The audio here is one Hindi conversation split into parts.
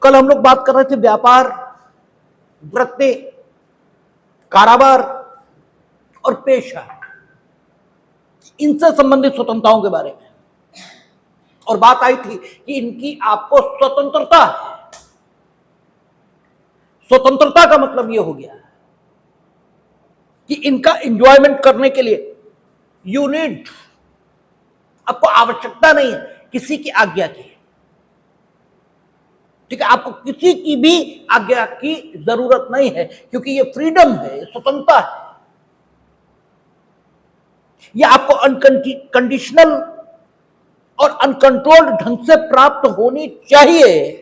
कल हम लोग बात कर रहे थे व्यापार, वृत्ति, कारोबार और पेशा, इनसे संबंधित स्वतंत्रताओं के बारे में, और बात आई थी कि इनकी आपको स्वतंत्रता है। स्वतंत्रता का मतलब यह हो गया कि इनका एंजॉयमेंट करने के लिए यू नीड, आपको आवश्यकता नहीं है किसी की आज्ञा की। ठीक है, आपको किसी की भी आज्ञा की जरूरत नहीं है, क्योंकि ये फ्रीडम है, स्वतंत्रता है। ये आपको अनकंडीशनल और अनकंट्रोल्ड ढंग से प्राप्त होनी चाहिए।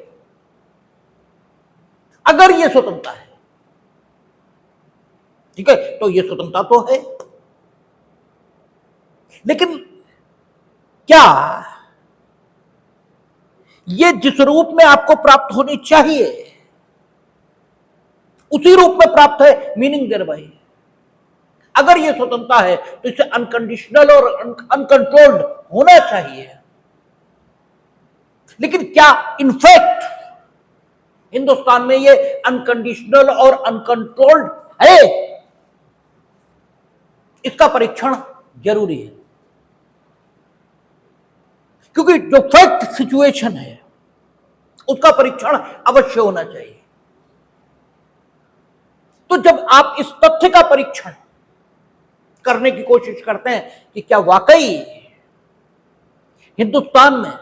अगर ये स्वतंत्रता है, ठीक है, तो ये स्वतंत्रता तो है, लेकिन क्या ये जिस रूप में आपको प्राप्त होनी चाहिए उसी रूप में प्राप्त है? मीनिंग देर भाई, अगर ये स्वतंत्रता है तो इसे अनकंडीशनल और अनकंट्रोल्ड होना चाहिए। लेकिन क्या इनफैक्ट हिंदुस्तान में ये अनकंडीशनल और अनकंट्रोल्ड है? इसका परीक्षण जरूरी है, क्योंकि जो फैक्ट सिचुएशन है उसका परीक्षण अवश्य होना चाहिए। तो जब आप इस तथ्य का परीक्षण करने की कोशिश करते हैं कि क्या वाकई हिंदुस्तान में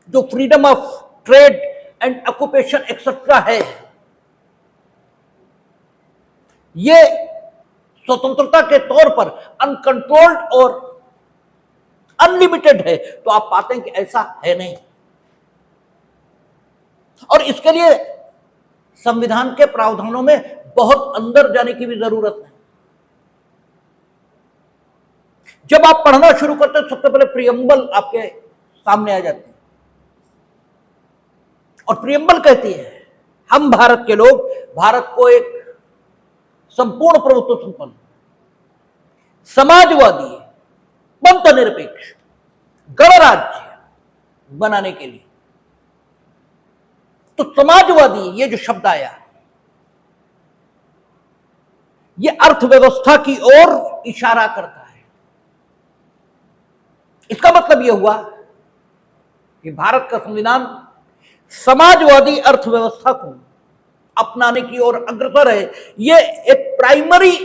जो freedom of trade and occupation etcetera है, ये स्वतंत्रता के तौर पर अनकंट्रोल्ड और अनलिमिटेड है, तो आप पाते हैं कि ऐसा है नहीं। और इसके लिए संविधान के प्रावधानों में बहुत अंदर जाने की भी जरूरत नहीं। जब आप पढ़ना शुरू करते हैं, सबसे पहले प्रियम्बल आपके सामने आ जाती है, और प्रियम्बल कहती है हम भारत के लोग भारत को एक संपूर्ण प्रभुत्व संपन्न, समाजवादी, पंथ निरपेक्ष गणराज्य बनाने के लिए, तो समाजवादी ये जो शब्द आया, ये अर्थव्यवस्था की ओर इशारा करता है। इसका मतलब यह हुआ कि भारत का संविधान समाजवादी अर्थव्यवस्था को अपनाने की ओर अग्रसर है। यह एक प्राइमरी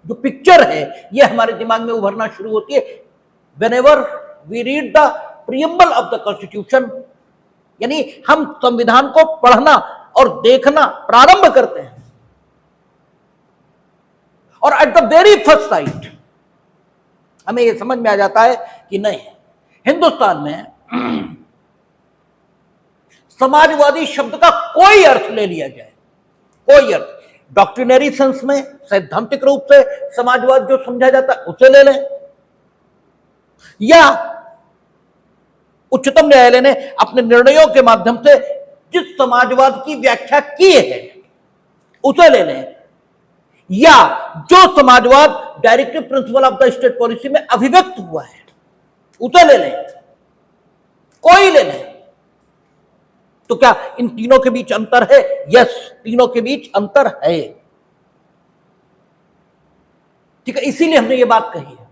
जो पिक्चर है, यह हमारे दिमाग में उभरना शुरू होती है whenever we read the preamble of the constitution. यानी हम संविधान को पढ़ना और देखना प्रारंभ करते हैं, और at the very first sight हमें यह समझ में आ जाता है कि नहीं, हिंदुस्तान में समाजवादी शब्द का कोई अर्थ ले लिया जाए, कोई अर्थ, डॉक्ट्रिनरी सेंस में सैद्धांतिक रूप से समाजवाद जो समझा जाता है उसे ले लें, या उच्चतम न्यायालय ने अपने निर्णयों के माध्यम से जिस समाजवाद की व्याख्या की है उसे ले लें, या जो समाजवाद directive principle of the state policy में अभिव्यक्त हुआ है उसे ले लें, कोई ले लें। तो क्या इन तीनों के बीच अंतर है? यस, तीनों के बीच अंतर है। ठीक है, इसीलिए हमने ये बात कही है।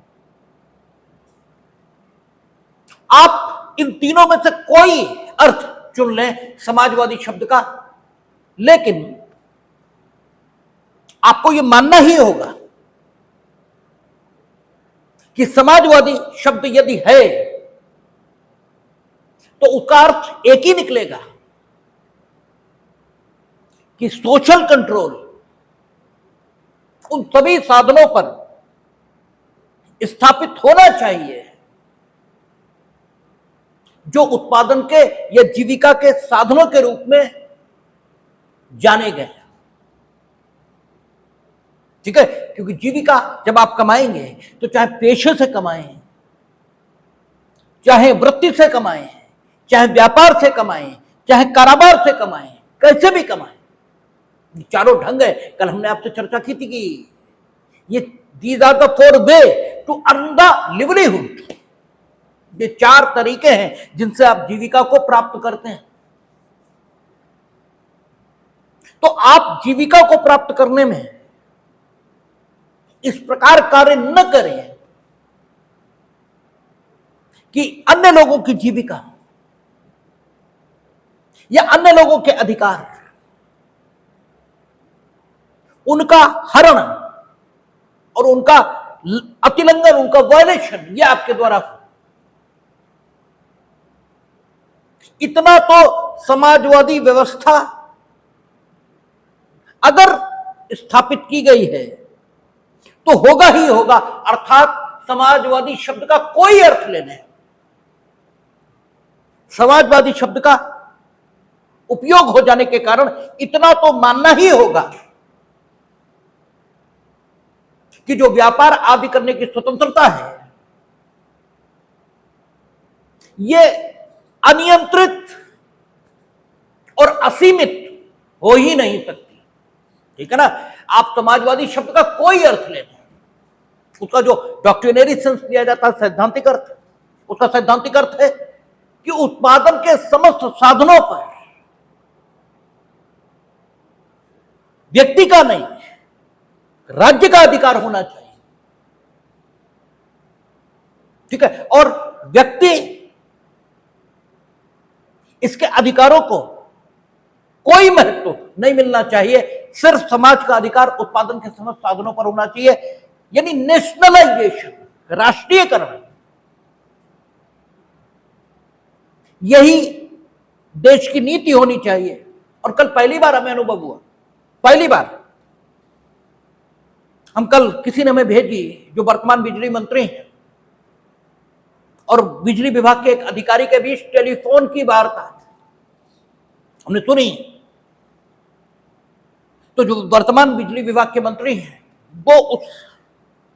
आप इन तीनों में से कोई अर्थ चुन लें समाजवादी शब्द का, लेकिन आपको यह मानना ही होगा कि समाजवादी शब्द यदि है तो उसका अर्थ एक ही निकलेगा कि सोशल कंट्रोल उन सभी साधनों पर स्थापित होना चाहिए जो उत्पादन के या जीविका के साधनों के रूप में जाने गए। ठीक है, क्योंकि जीविका जब आप कमाएंगे तो चाहे पेशे से कमाएं, चाहे वृत्ति से कमाएं, चाहे व्यापार से कमाएं, चाहे कारोबार से कमाएं, कैसे भी कमाएं, चारों ढंग है। कल हमने आपसे चर्चा की थी कि ये these are the four way to earn the livelihood. ये चार तरीके हैं जिनसे आप जीविका को प्राप्त करते हैं। तो आप जीविका को प्राप्त करने में इस प्रकार कार्य न करें कि अन्य लोगों की जीविका या अन्य लोगों के अधिकार, उनका हरण और उनका अतिलंघन, उनका वायलेशन, यह आपके द्वारा हो। इतना तो समाजवादी व्यवस्था अगर स्थापित की गई है तो होगा ही होगा, अर्थात समाजवादी शब्द का कोई अर्थ लेने, समाजवादी शब्द का उपयोग हो जाने के कारण इतना तो मानना ही होगा कि जो व्यापार आदि करने की स्वतंत्रता है, यह अनियंत्रित और असीमित हो ही नहीं सकती। ठीक है ना। आप समाजवादी शब्द का कोई अर्थ लेते हैं, उसका जो डॉक्ट्रिनरी सेंस दिया जाता है, सैद्धांतिक अर्थ, उसका सैद्धांतिक अर्थ है कि उत्पादन के समस्त साधनों पर व्यक्ति का नहीं, राज्य का अधिकार होना चाहिए। ठीक है। और व्यक्ति इसके अधिकारों को कोई महत्व नहीं मिलना चाहिए, सिर्फ समाज का अधिकार उत्पादन के समस्त साधनों पर होना चाहिए, यानी नेशनलाइजेशन, राष्ट्रीयकरण। यही देश की नीति होनी चाहिए। और कल पहली बार हमें अनुभव हुआ, पहली बार हम कल किसी ने हमें भेजी, जो वर्तमान बिजली मंत्री हैं और बिजली विभाग के एक अधिकारी के बीच टेलीफोन की वार्ता हमने सुनी। तो जो वर्तमान बिजली विभाग के मंत्री हैं वो उस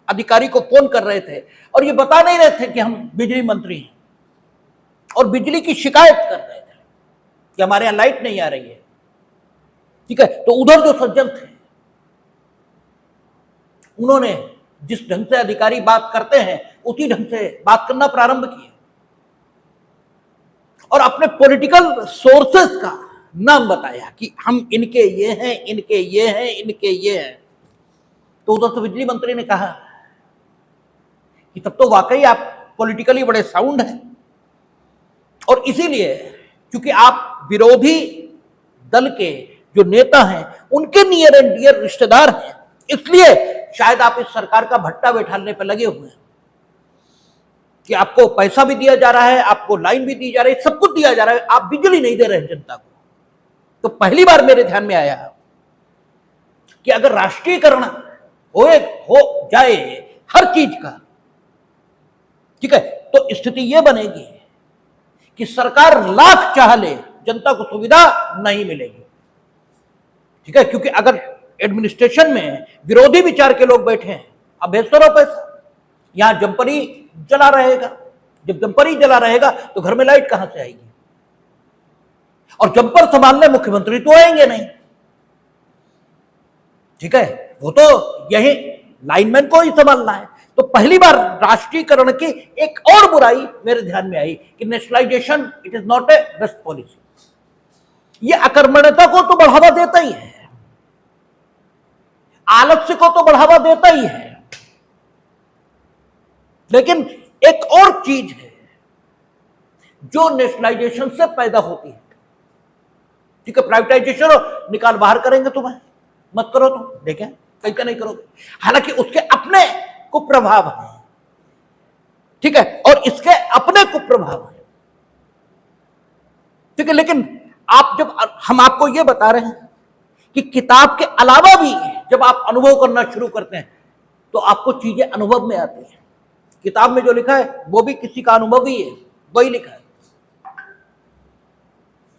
अधिकारी को फोन कर रहे थे और ये बता नहीं रहे थे कि हम बिजली मंत्री हैं, और बिजली की शिकायत कर रहे थे कि हमारे यहां लाइट नहीं आ रही है। ठीक है। तो उधर जो सज्जन थे, उन्होंने जिस ढंग से अधिकारी बात करते हैं उसी ढंग से बात करना प्रारंभ किया और अपने पॉलिटिकल सोर्सेस का नाम बताया कि हम इनके ये हैं, इनके ये हैं, इनके ये हैं। तो उधर से बिजली मंत्री ने कहा कि तब तो वाकई आप पॉलिटिकली बड़े साउंड हैं, और इसीलिए क्योंकि आप विरोधी दल के जो नेता हैं उनके नियर एंड डियर रिश्तेदार हैं, इसलिए शायद आप इस सरकार का भट्टा बैठाने पर लगे हुए हैं कि आपको पैसा भी दिया जा रहा है, आपको लाइन भी दी जा रही है, सब कुछ दिया जा रहा है, आप बिजली नहीं दे रहे हैं जनता को। तो पहली बार मेरे ध्यान में आया कि अगर राष्ट्रीयकरण हो जाए हर चीज का, ठीक है, तो स्थिति यह बनेगी कि सरकार लाख चाह ले, जनता को सुविधा नहीं मिलेगी। ठीक है। क्योंकि अगर एडमिनिस्ट्रेशन में विरोधी विचार के लोग बैठे हैं, अब भेजते रहो पैसा, यहां जम्पर ही जला रहेगा, जब जम्पर ही जला रहेगा तो घर में लाइट कहां से आएगी, और जम्पर संभालने मुख्यमंत्री तो आएंगे नहीं। ठीक है। वो तो यही लाइनमैन को ही संभालना है। तो पहली बार राष्ट्रीयकरण की एक और बुराई मेरे ध्यान में आई कि nationalisation it is not a best policy. ये अकर्मण्यता को तो बढ़ावा देता ही है, आलस्य को तो बढ़ावा देता ही है, लेकिन एक और चीज है जो नेशनलाइजेशन से पैदा होती है। ठीक है। प्राइवेटाइजेशन निकाल बाहर करेंगे तुम्हें, मत करो तुम, देखें कहीं का नहीं करोगे, हालांकि उसके अपने कुप्रभाव हैं। ठीक है। और इसके अपने कुप्रभाव हैं। ठीक है। लेकिन आप जब हम आपको यह बता रहे हैं कि किताब के अलावा भी जब आप अनुभव करना शुरू करते हैं तो आपको चीजें अनुभव में आती हैं। किताब में जो लिखा है वो भी किसी का अनुभव ही है, वही लिखा है।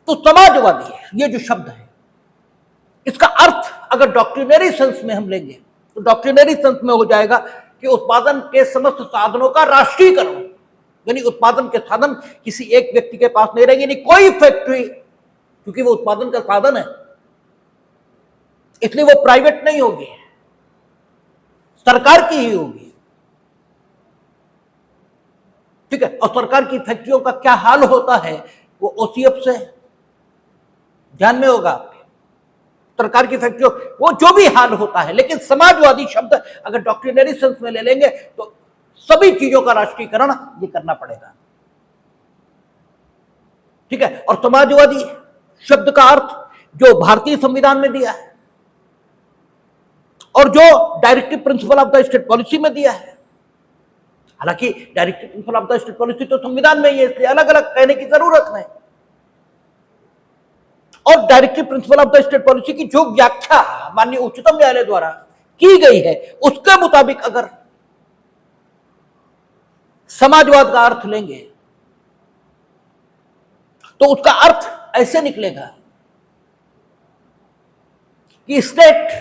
तो समाजवादी ये जो शब्द है, इसका अर्थ अगर डॉक्ट्रिनरी सेंस में हम लेंगे तो डॉक्ट्रिनरी सेंस में हो जाएगा कि उत्पादन के समस्त साधनों का राष्ट्रीयकरण, यानी उत्पादन के साधन किसी एक व्यक्ति के पास नहीं रहेंगे, यानी कोई फैक्ट्री, क्योंकि वो उत्पादन का साधन है इसलिए वो प्राइवेट नहीं होगी, सरकार की ही होगी। ठीक है। और सरकार की फैक्ट्रियों का क्या हाल होता है वो ओसीएफ से ध्यान में होगा आपके। सरकार की फैक्ट्री हो, वो जो भी हाल होता है, लेकिन समाजवादी शब्द अगर डॉक्ट्रिनरी सेंस में ले लेंगे तो सभी चीजों का राष्ट्रीयकरण ये करना पड़ेगा। ठीक है, और समाजवादी शब्द का अर्थ जो भारतीय संविधान में दिया है और जो directive principle of the state policy में दिया है, हालांकि directive principle of the state policy तो संविधान में ही है, इसलिए अलग अलग कहने की जरूरत नहीं। और directive principle of the state policy की जो व्याख्या माननीय उच्चतम न्यायालय द्वारा की गई है उसके मुताबिक अगर समाजवाद का अर्थ लेंगे तो उसका अर्थ ऐसे निकलेगा कि स्टेट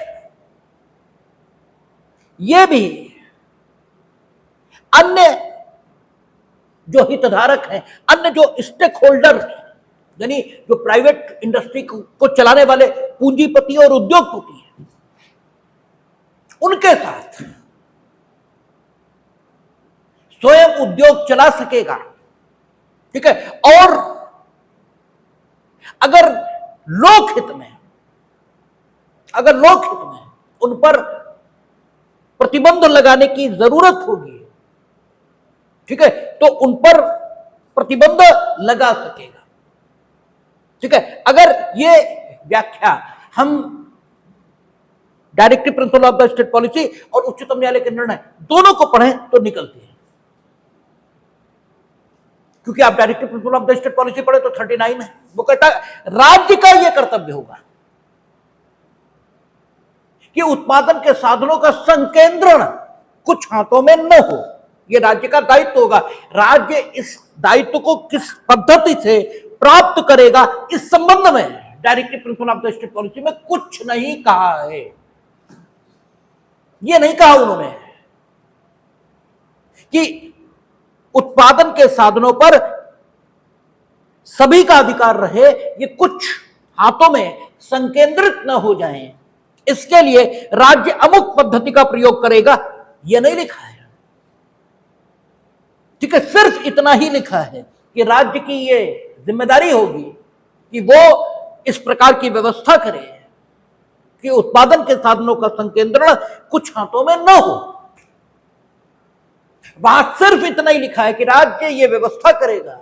ये भी अन्य जो हितधारक हैं, अन्य जो स्टेक होल्डर, यानी जो प्राइवेट इंडस्ट्री को चलाने वाले पूंजीपति और उद्योगपति हैं, उनके साथ स्वयं उद्योग चला सकेगा। ठीक है, और अगर लोकहित में उन पर प्रतिबंध लगाने की जरूरत होगी, ठीक है, तो उन पर प्रतिबंध लगा सकेगा। ठीक है, अगर ये व्याख्या हम directive principle of the state policy और उच्चतम न्यायालय के निर्णय दोनों को पढ़ें तो निकलती है, क्योंकि आप directive principle of the state policy पढ़े तो 39 है, वो कहता है राज्य का यह कर्तव्य होगा कि उत्पादन के साधनों का संकेंद्रण कुछ हाथों में न हो, यह राज्य का दायित्व होगा। राज्य इस दायित्व को किस पद्धति से प्राप्त करेगा, इस संबंध में directive principle of the state policy में कुछ नहीं कहा है। यह नहीं कहा उन्होंने कि उत्पादन के साधनों पर सभी का अधिकार रहे, ये कुछ हाथों में संकेंद्रित न हो जाएं, इसके लिए राज्य अमुक पद्धति का प्रयोग करेगा, यह नहीं लिखा है। ठीक है, सिर्फ इतना ही लिखा है कि राज्य की यह जिम्मेदारी होगी कि वो इस प्रकार की व्यवस्था करे कि उत्पादन के साधनों का संकेंद्रण कुछ हाथों में न हो। वहां सिर्फ इतना ही लिखा है कि राज्य ये व्यवस्था करेगा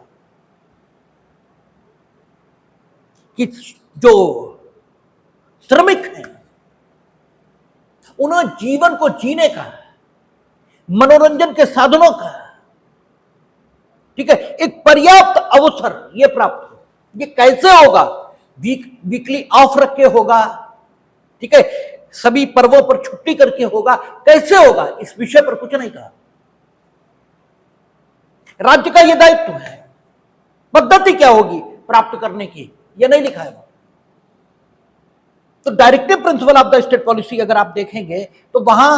कि जो श्रमिक हैं उन्हें जीवन को जीने का, मनोरंजन के साधनों का, ठीक है, एक पर्याप्त अवसर ये प्राप्त हो। ये कैसे होगा? वीकली ऑफ रख के होगा, ठीक है, सभी पर्वों पर छुट्टी करके होगा, कैसे होगा, इस विषय पर कुछ नहीं कहा। राज्य का यह दायित्व है, पद्धति क्या होगी प्राप्त करने की, यह नहीं लिखा है। तो directive principle of the state policy अगर आप देखेंगे तो वहां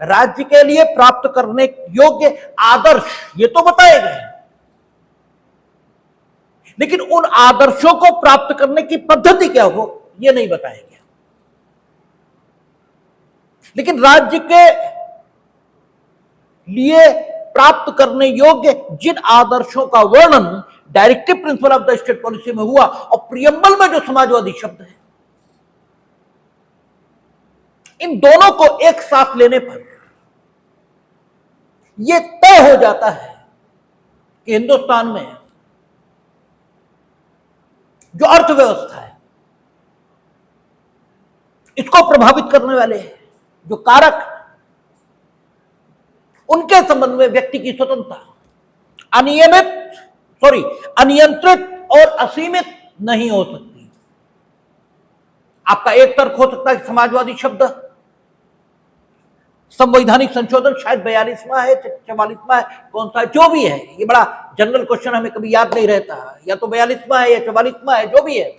राज्य के लिए प्राप्त करने योग्य आदर्श ये तो बताए गए, लेकिन उन आदर्शों को प्राप्त करने की पद्धति क्या हो यह नहीं बताया गया। लेकिन राज्य के लिए प्राप्त करने योग्य जिन आदर्शों का वर्णन directive principle of the state policy में हुआ और प्रियम्बल में जो समाजवादी शब्द है, इन दोनों को एक साथ लेने पर यह तय हो जाता है कि हिंदुस्तान में जो अर्थव्यवस्था है इसको प्रभावित करने वाले जो कारक, उनके संबंध में व्यक्ति की स्वतंत्रता अनियंत्रित और असीमित नहीं हो सकती। आपका एक तर्क हो सकता है कि समाजवादी शब्द संवैधानिक संशोधन शायद 42वां है, 44वां है, कौन सा है, जो भी है, ये बड़ा जनरल क्वेश्चन हमें कभी याद नहीं रहता, या तो 42वां है या 44वां है, जो भी है,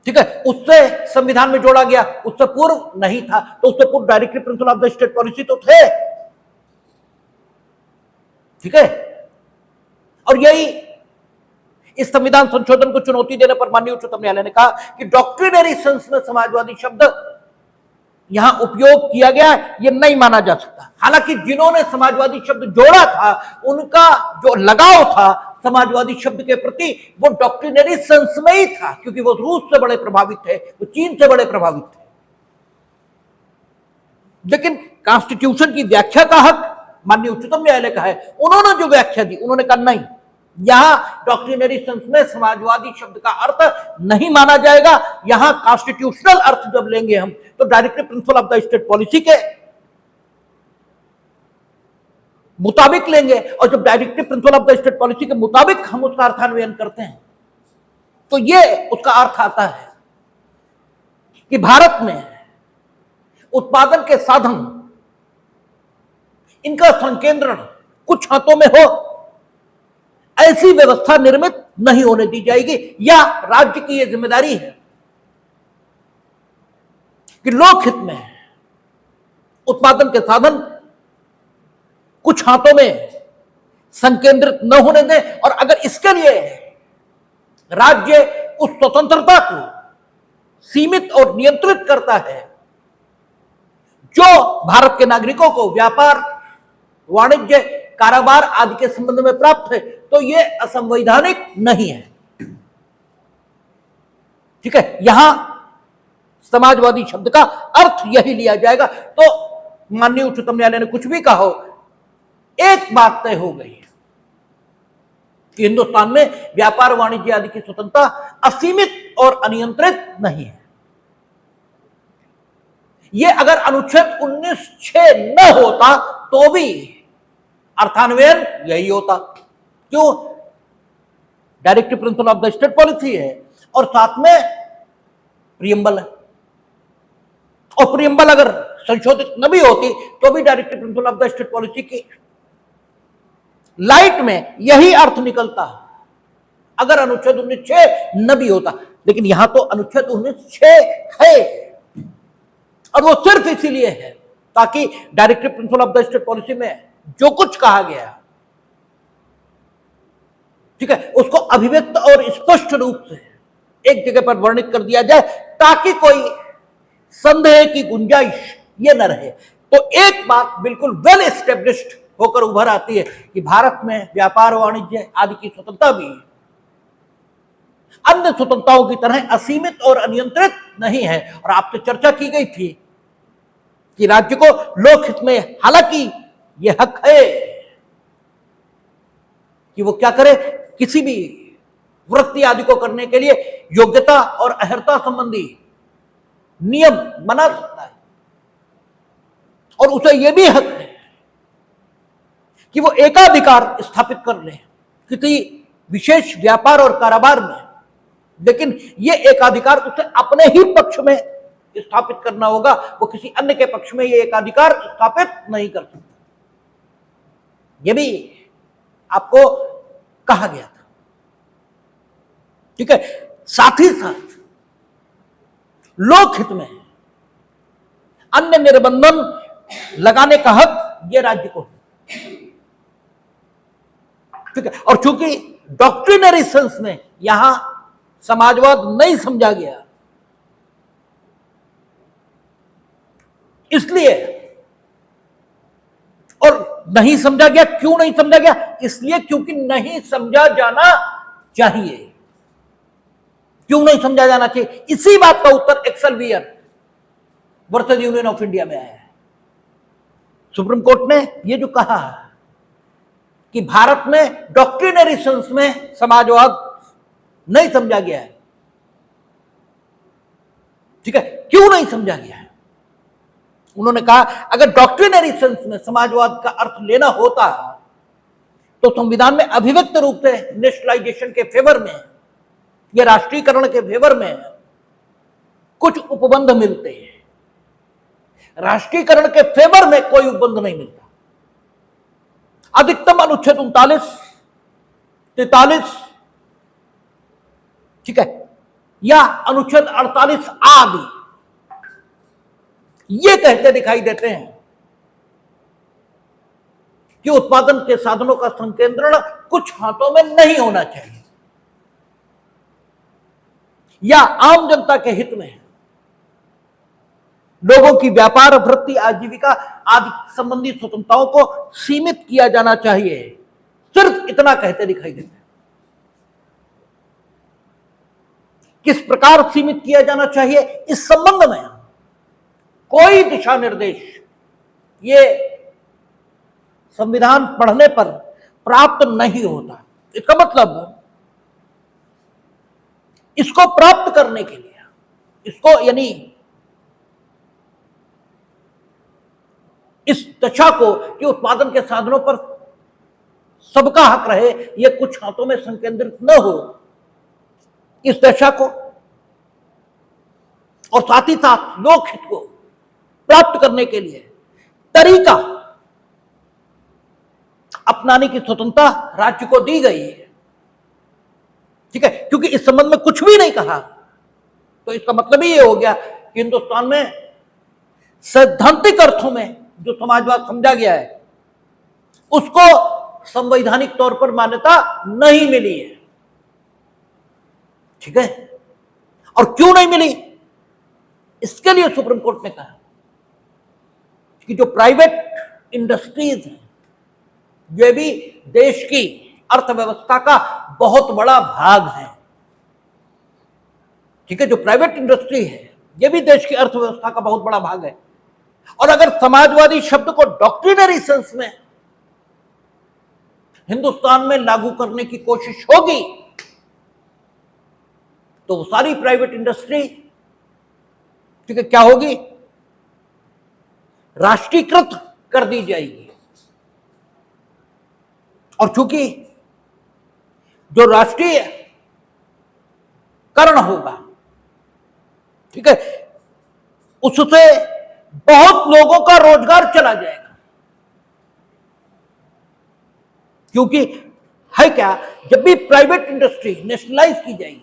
ठीक है, उससे संविधान में जोड़ा गया, उससे पूर्व नहीं था, तो उससे पूर्व directive principle of the state policy तो थे, ठीक है। और यही इस संविधान संशोधन को चुनौती देने पर माननीय उच्चतम न्यायालय ने कहा कि डॉक्ट्रिनरी सेंस में समाजवादी शब्द यहां उपयोग किया गया, यह नहीं माना जा सकता। हालांकि जिन्होंने समाजवादी शब्द जोड़ा था उनका जो लगाव था समाजवादी शब्द के प्रति वो डॉक्ट्रिनरी सेंस में ही था, क्योंकि वो रूस से बड़े प्रभावित थे, वो चीन से बड़े प्रभावित थे। लेकिन कॉन्स्टिट्यूशन की व्याख्या का हक माननीय उच्चतम न्यायालय का है। उन्होंने जो व्याख्या दी, उन्होंने कहा नहीं, यहां डॉक्ट्रिनरी सेंस में समाजवादी शब्द का अर्थ नहीं माना जाएगा। यहां कॉन्स्टिट्यूशनल अर्थ जब लेंगे हम, तो directive principle of the state policy के मुताबिक लेंगे, और जब directive principle of the state policy के मुताबिक हम उसका अर्थान्वयन करते हैं, तो यह उसका अर्थ आता है कि भारत में उत्पादन के साधन, इनका संकेंद्रण कुछ हाथों में हो, ऐसी व्यवस्था निर्मित नहीं होने दी जाएगी। या राज्य की यह जिम्मेदारी है कि लोकहित में उत्पादन के साधन कुछ हाथों में संकेंद्रित न होने दें, और अगर इसके लिए राज्य उस स्वतंत्रता को सीमित और नियंत्रित करता है जो भारत के नागरिकों को व्यापार, वाणिज्य, कारोबार आदि के संबंध में प्राप्त है, तो यह असंवैधानिक नहीं है। ठीक है, यहां समाजवादी शब्द का अर्थ यही लिया जाएगा। तो माननीय उच्चतम न्यायालय ने कुछ भी कहा हो, एक बात तय हो गई है कि हिंदुस्तान में व्यापार, वाणिज्य आदि की स्वतंत्रता असीमित और अनियंत्रित नहीं है। यह अगर अनुच्छेद 19(6) न होता तो भी अर्थान्वयन यही होता। क्यों? Directive principle of the state policy है और साथ में प्रियम्बल है, और प्रियम्बल अगर संशोधित न भी होती तो भी directive principle of the state policy की लाइट में यही अर्थ निकलता अगर अनुच्छेद 19(6) न भी होता। लेकिन यहां तो अनुच्छेद 19(6) है, और वो सिर्फ इसीलिए है ताकि directive principle of the state policy में जो कुछ कहा गया, ठीक है, उसको अभिव्यक्त और स्पष्ट रूप से एक जगह पर वर्णित कर दिया जाए, ताकि कोई संदेह की गुंजाइश ये न रहे। तो एक बात बिल्कुल वेल एस्टेब्लिश्ड होकर उभर आती है कि भारत में व्यापार, वाणिज्य आदि की स्वतंत्रता भी अन्य स्वतंत्रताओं की तरह असीमित और अनियंत्रित नहीं है। और आपसे चर्चा की गई थी कि राज्य को लोकहित में हालांकि यह हक है कि वो क्या करे, किसी भी वृत्ति आदि को करने के लिए योग्यता और अर्हता संबंधी नियम बना सकता है, और उसे यह भी हक है कि वो एकाधिकार स्थापित कर ले किसी विशेष व्यापार और कारोबार में। लेकिन यह एकाधिकार उसे अपने ही पक्ष में स्थापित करना होगा, वो किसी अन्य के पक्ष में यह एकाधिकार स्थापित नहीं कर सकता। यह भी आपको कहा गया था। ठीक है, साथ ही साथ लोकहित में अन्य निर्बंधन लगाने का हक यह राज्य को है। ठीक है, और चूंकि डॉक्ट्रिनरी सेंस में यहां समाजवाद नहीं समझा गया, इसलिए, और नहीं समझा गया, क्यों नहीं समझा गया? इसलिए क्योंकि नहीं समझा जाना चाहिए। क्यों नहीं समझा जाना चाहिए? इसी बात का उत्तर एक्सेल्वियर वर्सेस यूनियन ऑफ इंडिया में आया है। सुप्रीम कोर्ट ने यह जो कहा कि भारत में डॉक्ट्रिनरी सेंस में समाजवाद नहीं समझा गया है, ठीक है, क्यों नहीं समझा गया है? उन्होंने कहा अगर डॉक्ट्रिनरी सेंस में समाजवाद का अर्थ लेना होता तो संविधान में अभिव्यक्त रूप से नेशनलाइजेशन के फेवर में या राष्ट्रीयकरण के फेवर में कुछ उपबंध मिलते हैं। राष्ट्रीयकरण के फेवर में कोई उपबंध नहीं मिलता। अधिकतम अनुच्छेद 39, 43, ठीक है, या अनुच्छेद 48 आदि ये कहते दिखाई देते हैं कि उत्पादन के साधनों का संकेंद्रण कुछ हाथों में नहीं होना चाहिए, या आम जनता के हित में लोगों की व्यापार, वृत्ति, आजीविका आदि संबंधी स्वतंत्रताओं को सीमित किया जाना चाहिए। सिर्फ इतना कहते दिखाई देते हैं। किस प्रकार सीमित किया जाना चाहिए, इस संबंध में कोई दिशा निर्देश ये संविधान पढ़ने पर प्राप्त नहीं होता। इसका मतलब इसको प्राप्त करने के लिए, इसको यानी इस दशा को कि उत्पादन के साधनों पर सबका हक रहे, यह कुछ हाथों में संकेंद्रित न हो, इस दशा को और साथ ही साथ लोकहित को प्राप्त करने के लिए तरीका अपनाने की स्वतंत्रता राज्य को दी गई है। ठीक है, क्योंकि इस संबंध में कुछ भी नहीं कहा, तो इसका मतलब ही ये हो गया कि हिंदुस्तान में सैद्धांतिक अर्थों में जो समाजवाद समझा गया है उसको संवैधानिक तौर पर मान्यता नहीं मिली है। ठीक है, और क्यों नहीं मिली, इसके लिए सुप्रीम कोर्ट ने कहा कि जो प्राइवेट इंडस्ट्रीज हैं ये भी देश की अर्थव्यवस्था का बहुत बड़ा भाग है। ठीक है, जो प्राइवेट इंडस्ट्री है ये भी देश की अर्थव्यवस्था का बहुत बड़ा भाग है। और अगर समाजवादी शब्द को डॉक्ट्रिनरी सेंस में हिंदुस्तान में लागू करने की कोशिश होगी तो वो सारी प्राइवेट इंडस्ट्री, ठीक है, क्या होगी, राष्ट्रीयकृत कर दी जाएगी। और चूंकि जो राष्ट्रीयकरण होगा, ठीक है, उससे बहुत लोगों का रोजगार चला जाएगा। क्योंकि है क्या, जब भी प्राइवेट इंडस्ट्री नेशनलाइज की जाएगी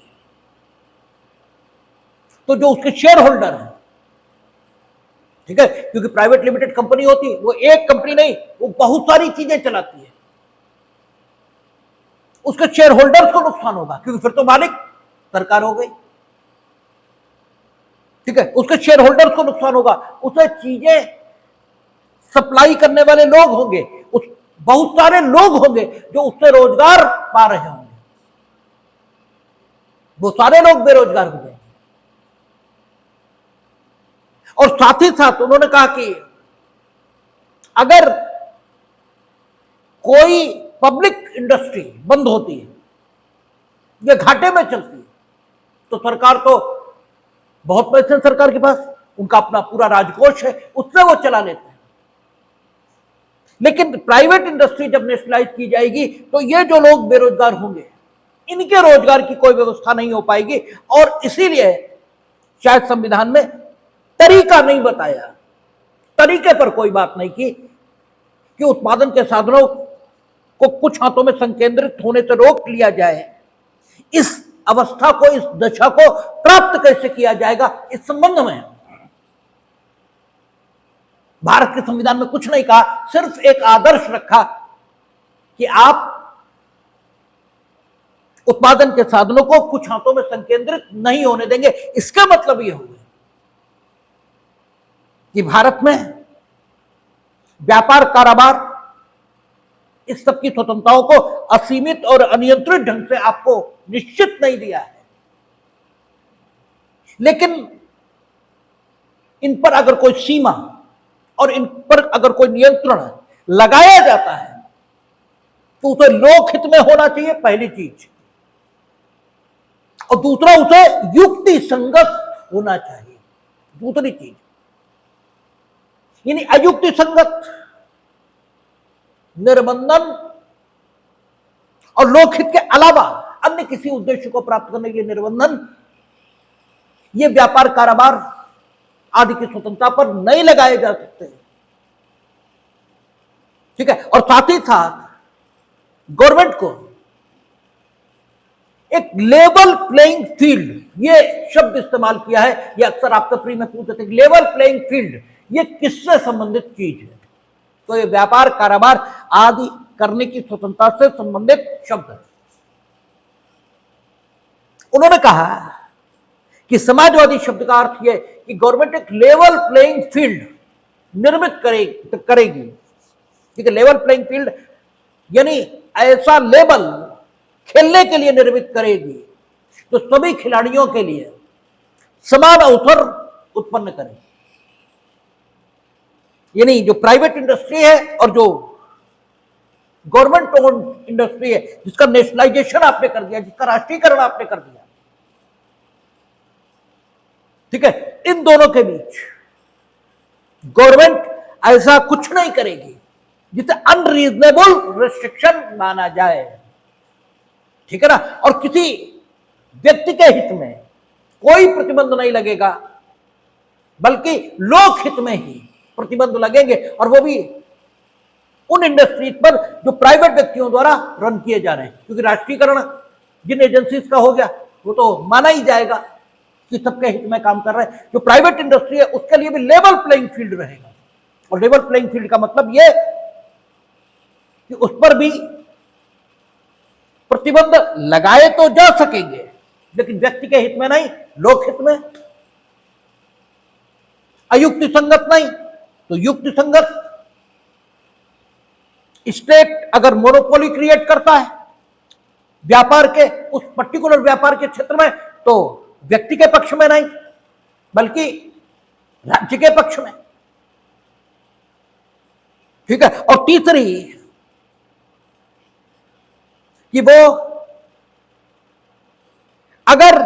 तो जो उसके शेयर होल्डर हैं, ठीक है, क्योंकि प्राइवेट लिमिटेड कंपनी होती है, वो एक कंपनी नहीं, वो बहुत सारी चीजें चलाती है, उसके शेयर होल्डर्स को नुकसान होगा क्योंकि फिर तो मालिक सरकार हो गई। ठीक है, उसके शेयर होल्डर्स को नुकसान होगा, उसे चीजें सप्लाई करने वाले लोग होंगे, उस बहुत सारे लोग होंगे जो उससे रोजगार पा रहे होंगे, वो सारे लोग बेरोजगार हो गए। और साथ ही साथ उन्होंने कहा कि अगर कोई पब्लिक इंडस्ट्री बंद होती है या घाटे में चलती है तो सरकार तो बहुत पैसे हैं सरकार के पास, उनका अपना पूरा राजकोष है, उससे वो चला लेते हैं। लेकिन प्राइवेट इंडस्ट्री जब नेशनलाइज की जाएगी तो ये जो लोग बेरोजगार होंगे इनके रोजगार की कोई व्यवस्था नहीं हो पाएगी। और इसीलिए शायद संविधान में तरीका नहीं बताया, तरीके पर कोई बात नहीं की कि उत्पादन के साधनों को कुछ हाथों में संकेंद्रित होने से रोक लिया जाए। इस अवस्था को, इस दशा को प्राप्त कैसे किया जाएगा, इस संबंध में भारत के संविधान में कुछ नहीं कहा, सिर्फ एक आदर्श रखा कि आप उत्पादन के साधनों को कुछ हाथों में संकेंद्रित नहीं होने देंगे। इसका मतलब यह हुआ कि भारत में व्यापार कारोबार, इस सब की स्वतंत्रताओं को असीमित और अनियंत्रित ढंग से आपको निश्चित नहीं दिया है, लेकिन इन पर अगर कोई सीमा और इन पर अगर कोई नियंत्रण लगाया जाता है तो उसे लोकहित में होना चाहिए, पहली चीज, और दूसरा उसे युक्ति संगत होना चाहिए, दूसरी चीज। यानी अयुक्ति संगत निर्बंधन और लोकहित के अलावा अन्य किसी उद्देश्य को प्राप्त करने के लिए निर्बंधन, ये व्यापार कारोबार आदि की स्वतंत्रता पर नहीं लगाए जा सकते। ठीक है, और साथ ही साथ गवर्नमेंट को एक लेवल प्लेइंग फील्ड, ये शब्द इस्तेमाल किया है, ये अक्सर आपका प्री में पूछते थे, लेवल प्लेइंग फील्ड ये किससे संबंधित चीज है, तो ये व्यापार कारोबार आदि करने की स्वतंत्रता से संबंधित शब्द है। उन्होंने कहा कि समाजवादी शब्द का अर्थ यह कि गवर्नमेंट एक लेवल प्लेइंग फील्ड निर्मित करेगी। ठीक है, लेवल प्लेइंग फील्ड यानी ऐसा लेवल खेलने के लिए निर्मित करेगी जो सभी खिलाड़ियों के लिए समान अवसर उत्पन्न करें। यानी जो प्राइवेट इंडस्ट्री है और जो गवर्नमेंट ओन्ड इंडस्ट्री है, जिसका नेशनलाइजेशन आपने कर दिया, जिसका राष्ट्रीयकरण आपने कर दिया, ठीक है, इन दोनों के बीच गवर्नमेंट ऐसा कुछ नहीं करेगी जिसे अनरीजनेबल रिस्ट्रिक्शन माना जाए, ठीक है ना। और किसी व्यक्ति के हित में कोई प्रतिबंध नहीं लगेगा, बल्कि लोक हित में ही प्रतिबंध लगेंगे, और वो भी उन इंडस्ट्रीज पर जो प्राइवेट व्यक्तियों द्वारा रन किए जा रहे हैं। क्योंकि राष्ट्रीयकरण जिन एजेंसीज का हो गया वो तो माना ही जाएगा कि सबके हित में काम कर रहे हैं। जो प्राइवेट इंडस्ट्री है उसके लिए भी लेवल प्लेइंग फील्ड रहेगा, और लेवल प्लेइंग फील्ड का मतलब ये कि उस पर भी प्रतिबंध लगाए तो जा सकेंगे, लेकिन व्यक्ति के हित में नहीं, लोक हित में। अयुक्ति संगत नहीं तो युक्ति संगत। स्टेट अगर मोनोपोली क्रिएट करता है व्यापार के, उस पर्टिकुलर व्यापार के क्षेत्र में, तो व्यक्ति के पक्ष में नहीं बल्कि राज्य के पक्ष में, ठीक है। और तीसरी कि वो अगर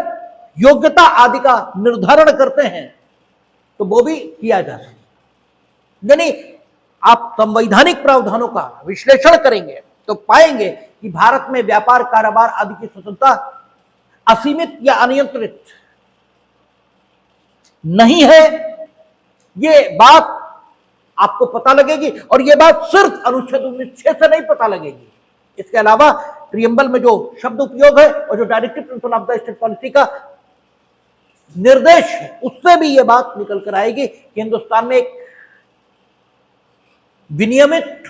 योग्यता आदि का निर्धारण करते हैं तो वो भी किया जा सकता है। यानी आप संवैधानिक प्रावधानों का विश्लेषण करेंगे तो पाएंगे कि भारत में व्यापार कारोबार आदि की स्वतंत्रता असीमित या अनियंत्रित नहीं है। ये बात आपको पता लगेगी, और ये बात सिर्फ अनुच्छेद 19(6) से नहीं पता लगेगी। इसके अलावा प्रियम्बल में जो शब्द उपयोग है और जो directive principle of the state policy का निर्देश है, उससे भी ये बात निकल कर आएगी कि हिंदुस्तान में एक विनियमित,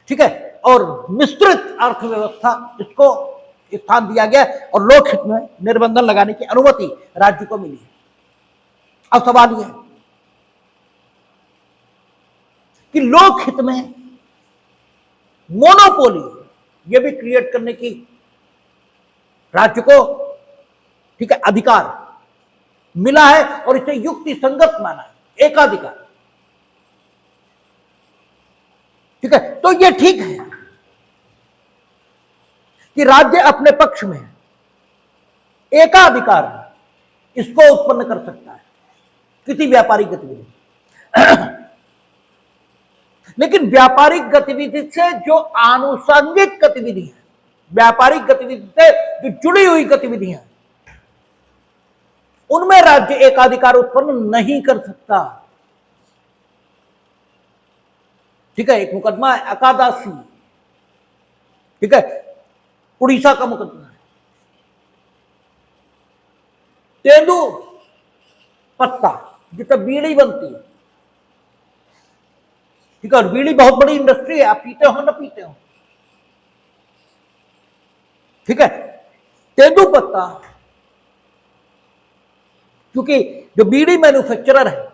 ठीक है, और मिश्रित अर्थव्यवस्था, इसको स्थान दिया गया और लोक हित में निर्बंधन लगाने की अनुमति राज्य को मिली है। अब सवाल यह कि लोक हित में मोनोपोली ये भी क्रिएट करने की राज्य को, ठीक है, अधिकार मिला है, और इसे युक्ति संगत माना है, एकाधिकार, ठीक है। तो ये ठीक है कि राज्य अपने पक्ष में एकाधिकार इसको उत्पन्न कर सकता है किसी व्यापारिक गतिविधि लेकिन व्यापारिक गतिविधि से जो आनुषंगिक गतिविधि है, व्यापारिक गतिविधि से जो जुड़ी हुई गतिविधियां, उनमें राज्य एकाधिकार उत्पन्न नहीं कर सकता, ठीक है। एक मुकदमा है अकादासी, ठीक है, उड़ीसा का मुकदमा है। तेंदू पत्ता जिससे बीड़ी बनती है, ठीक है, और बीड़ी बहुत बड़ी इंडस्ट्री है, आप पीते हो ना पीते हो, ठीक है। तेंदू पत्ता, क्योंकि जो बीड़ी मैन्युफैक्चरर है,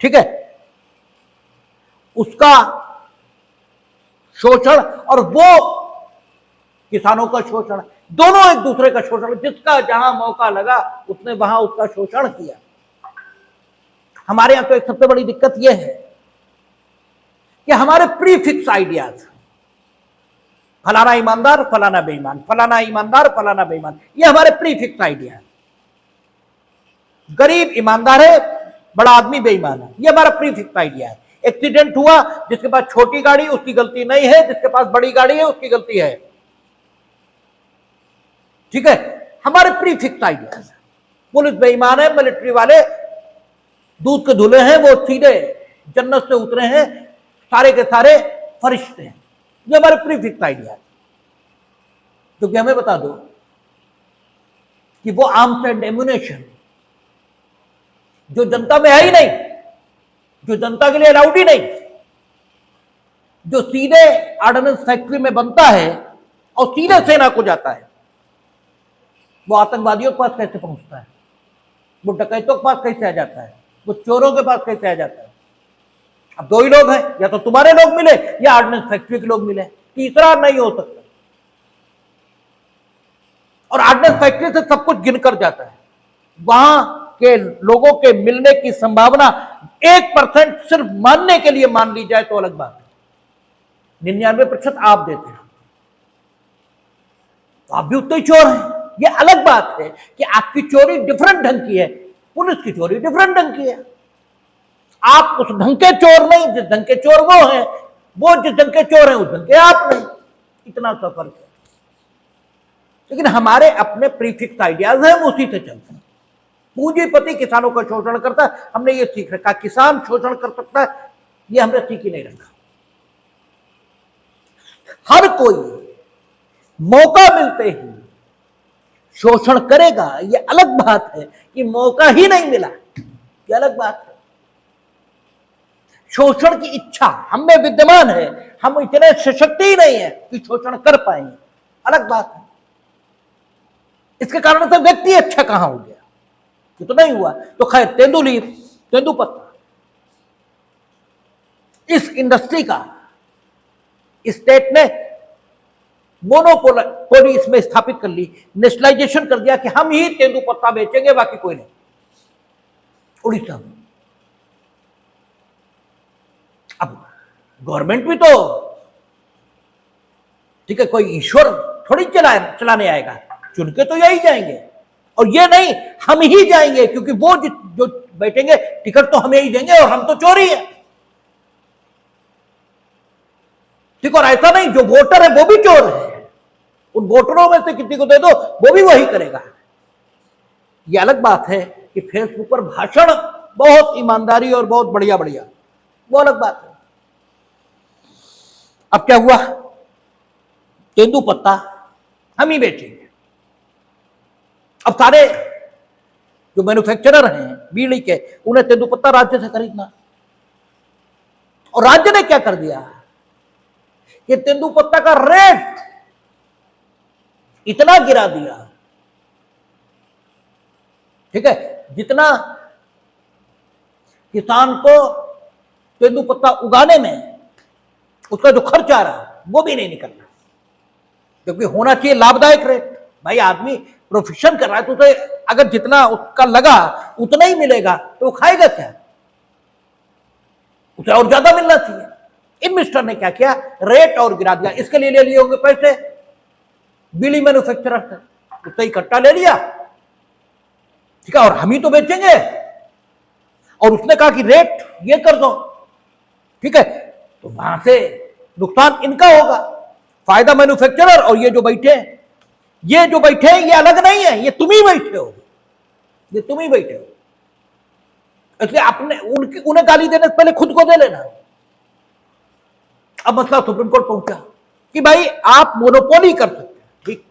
ठीक है, उसका शोषण और वो किसानों का शोषण, दोनों एक दूसरे का शोषण, जिसका जहां मौका लगा उसने वहां उसका शोषण किया। हमारे यहां तो एक सबसे बड़ी दिक्कत यह है कि हमारे प्रीफिक्स आइडियाज, फलाना ईमानदार फलाना बेईमान, फलाना ईमानदार फलाना बेईमान, ये हमारे प्रीफिक्स आइडिया है। गरीब ईमानदार है, बड़ा आदमी बेईमान है, ये हमारा प्रीफिक्स आइडिया है। एक्सीडेंट हुआ, जिसके पास छोटी गाड़ी उसकी गलती नहीं है, जिसके पास बड़ी गाड़ी है उसकी गलती है, ठीक है, हमारे प्रीफिक्स आइडिया है। पुलिस बेईमान है, मिलिट्री वाले दूध के धुले हैं, वो सीधे जन्नत से उतरे हैं, सारे के सारे फरिश्ते हैं, ये हमारे प्रीफिक्स आइडिया है। क्योंकि हमें बता दो कि वो आर्म्स एंड एम्युनिशन जो जनता में है ही नहीं, जो जनता के लिए अलाउड ही नहीं, जो सीधे ऑर्डिनेंस फैक्ट्री में बनता है और सीधे सेना को जाता है, वो आतंकवादियों के पास कैसे पहुंचता है, वो डकैतों के पास कैसे आ जाता है, वो चोरों के पास कैसे आ जाता है। अब दो ही लोग हैं, या तो तुम्हारे लोग मिले या ऑर्डिनेंस फैक्ट्री के लोग मिले, तीसरा नहीं हो सकता। और ऑर्डिनेंस फैक्ट्री से सब कुछ गिनकर जाता है। वहां के लोगों के मिलने की संभावना 1% सिर्फ मानने के लिए मान ली जाए तो अलग बात है। 99% आप देते हैं तो आप भी उतने ही चोर हैं। यह अलग बात है कि आपकी चोरी डिफरेंट ढंग की है, पुलिस की चोरी डिफरेंट ढंग की है। आप उस ढंग के चोर नहीं, जिस ढंग के चोर वो हैं, वो जिस ढंग के चोर हैं उस ढंग के आप नहीं। इतना सा फर्क है। लेकिन हमारे अपने प्रीफिक्स आइडियाज हैं, हम उसी से चलते हैं। पूंजीपति किसानों का शोषण करता है, हमने ये सीख रखा। किसान शोषण कर सकता है, ये हमने सीख ही नहीं रखा। हर कोई मौका मिलते ही शोषण करेगा, ये अलग बात है कि मौका ही नहीं मिला, ये अलग बात है। शोषण की इच्छा हम में विद्यमान है, हम इतने सशक्त ही नहीं है कि शोषण कर पाएंगे, अलग बात है। इसके कारण से व्यक्ति अच्छा कहां हो गया, ये तो नहीं हुआ। तो खैर, तेंदुपत्ता इस इंडस्ट्री का स्टेट ने मोनोपोली इसमें स्थापित कर ली, नेशनलाइजेशन कर दिया कि हम ही तेंदुपत्ता बेचेंगे, बाकी कोई नहीं। उड़ीसा में अब गवर्नमेंट भी तो ठीक है, कोई ईश्वर थोड़ी चलाने आएगा, चुन के तो यही जाएंगे। और ये नहीं हम ही जाएंगे, क्योंकि वो जो बैठेंगे टिकट तो हमें ही देंगे और हम तो चोरी है। ठीक, और ऐसा नहीं जो वोटर है वो भी चोर है, उन वोटरों में से किसी को दे दो वो भी वही करेगा। ये अलग बात है कि फेसबुक पर भाषण बहुत ईमानदारी और बहुत बढ़िया बढ़िया, वो अलग बात है। अब क्या हुआ, तेंदुपत्ता हम ही बेचेंगे। अब सारे जो मैन्युफैक्चरर हैं बीड़ी के, उन्हें तेंदुपत्ता राज्य से खरीदना। और राज्य ने क्या कर दिया कि तेंदुपत्ता का रेट इतना गिरा दिया, ठीक है, जितना किसान को तेंदुपत्ता उगाने में उसका जो खर्च आ रहा वो भी नहीं निकल रहा। क्योंकि होना चाहिए लाभदायक रेट। भाई आदमी प्रोफेशन कर रहा है तो उसे अगर जितना उसका लगा उतना ही मिलेगा तो वो खाएगा क्या, उसे और ज्यादा मिलना चाहिए। इन मिस्टर ने क्या किया, रेट और गिरा दिया। इसके लिए ले लिए होंगे पैसे बीड़ी मैन्युफैक्चरर से, उससे इकट्ठा ले लिया, ठीक है, और हम ही तो बेचेंगे। और उसने कहा कि रेट ये कर दो, ठीक है, तो वहां से नुकसान इनका होगा, फायदा मैन्युफैक्चरर। और ये जो बैठे ये अलग नहीं है, ये तुम ही बैठे हो, ये तुम ही बैठे हो। इसलिए आपने उन्हें गाली देने से पहले खुद को दे लेना। अब मसला सुप्रीम कोर्ट पहुंचा कि भाई आप मोनोपोली कर सकते हैं, ठीक,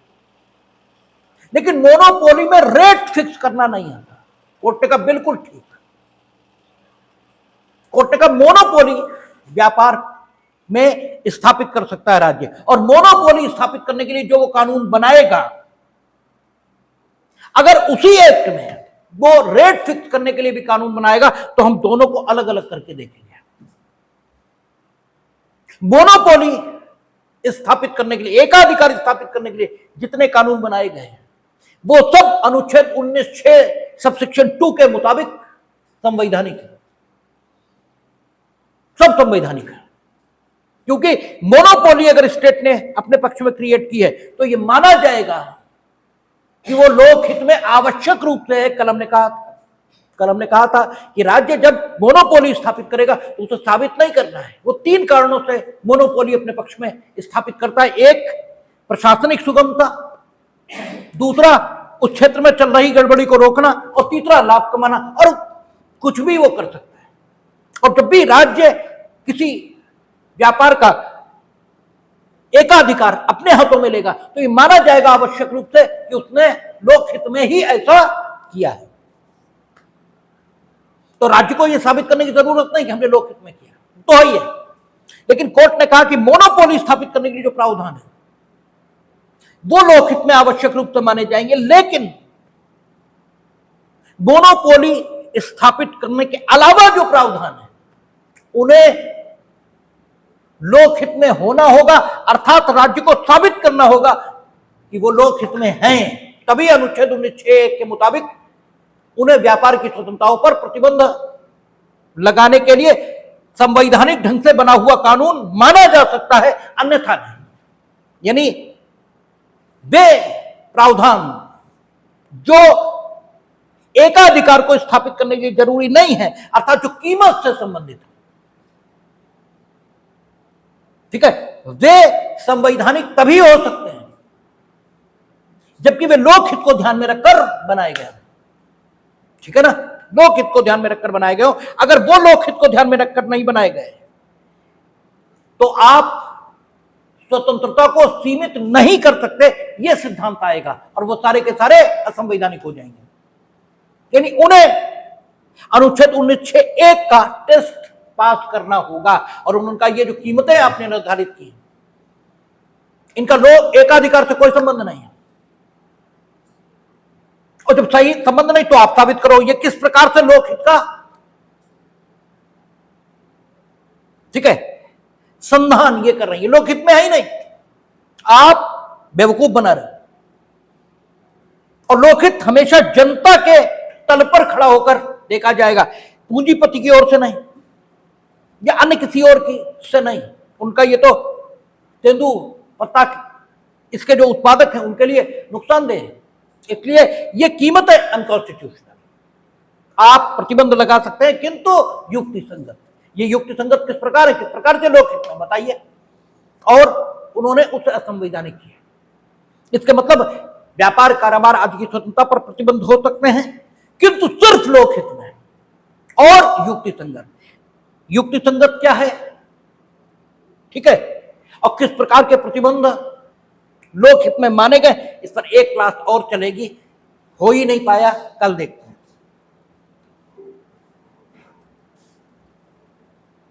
लेकिन मोनोपोली में रेट फिक्स करना नहीं आता। कोर्ट का बिल्कुल ठीक, कोर्ट का मोनोपोली व्यापार में स्थापित कर सकता है राज्य। और मोनोपोली स्थापित करने के लिए जो वो कानून बनाएगा, अगर उसी एक्ट में वो रेट फिक्स करने के लिए भी कानून बनाएगा तो हम दोनों को अलग अलग करके देखेंगे। मोनोपोली स्थापित करने के लिए, एकाधिकार स्थापित करने के लिए जितने कानून बनाए गए हैं वो सब अनुच्छेद 19(6) सबसेक्शन 2 के मुताबिक संवैधानिक है, सब संवैधानिक है। क्योंकि मोनोपोली अगर स्टेट ने अपने पक्ष में क्रिएट की है तो यह माना जाएगा कि वो लोकहित में आवश्यक रूप से है। कलम ने कहा था कि राज्य जब मोनोपोली स्थापित करेगा तो उसे साबित नहीं करना है। वो 3 कारणों से मोनोपोली अपने पक्ष में स्थापित करता है। एक, प्रशासनिक सुगमता, दूसरा उस क्षेत्र में चल रही गड़बड़ी को रोकना, और तीसरा लाभ कमाना। और कुछ भी वो कर सकता है। और जब भी राज्य किसी व्यापार का एकाधिकार अपने हाथों में लेगा तो ये माना जाएगा आवश्यक रूप से कि उसने लोकहित में ही ऐसा किया है। तो राज्य को यह साबित करने की जरूरत नहीं कि हमने लोकहित में किया, तो ही है। लेकिन कोर्ट ने कहा कि मोनोपोली स्थापित करने के लिए जो प्रावधान है वो लोकहित में आवश्यक रूप से माने जाएंगे, लेकिन मोनोपोली स्थापित करने के अलावा जो प्रावधान है उन्हें लोकहित में होना होगा, अर्थात राज्य को साबित करना होगा कि वो लोकहित में हैं, तभी अनुच्छेद 19(6) के मुताबिक उन्हें व्यापार की स्वतंत्रताओं पर प्रतिबंध लगाने के लिए संवैधानिक ढंग से बना हुआ कानून माना जा सकता है, अन्यथा नहीं। यानी वे प्रावधान जो एकाधिकार को स्थापित करने के लिए जरूरी नहीं है, अर्थात जो कीमत से संबंधित है, ठीक है, वे संवैधानिक तभी हो सकते हैं जबकि वे लोकहित को ध्यान में रखकर बनाए गए, ठीक है ना, लोकहित को ध्यान में रखकर बनाए गए हो। अगर वो लोकहित को ध्यान में रखकर नहीं बनाए गए तो आप स्वतंत्रता को सीमित नहीं कर सकते, यह सिद्धांत आएगा और वो सारे के सारे असंवैधानिक हो जाएंगे। यानी उन्हें अनुच्छेद 19(1) का टेस्ट पास करना होगा और उनका ये जो कीमतें आपने निर्धारित की, इनका लोक एकाधिकार से कोई संबंध नहीं है। और जब सही संबंध नहीं तो आप साबित करो ये किस प्रकार से लोकहित का, ठीक है, संधान ये कर रही है, लोकहित में है ही नहीं, आप बेवकूफ बना रहे। और लोकहित हमेशा जनता के तल पर खड़ा होकर देखा जाएगा, पूंजीपति की ओर से नहीं या अन्य किसी और की से नहीं। उनका ये तो तेंदु पत्ता इसके जो उत्पादक हैं उनके लिए नुकसानदेह है, इसलिए ये कीमतें अनकॉन्स्टिट्यूशनल। आप प्रतिबंध लगा सकते हैं किंतु युक्ति संगत। ये युक्ति संगत किस प्रकार है, किस प्रकार से लोकहित में बताइए। और उन्होंने उसे असंवैधानिक किया। इसके मतलब व्यापार कारोबार आदि की स्वतंत्रता पर प्रतिबंध हो सकते हैं किंतु सिर्फ लोकहित में और युक्ति संगत। युक्ति संगत क्या है, ठीक है, और किस प्रकार के प्रतिबंध लोकहित में माने गए, इस पर एक क्लास और चलेगी, हो ही नहीं पाया, कल देखते।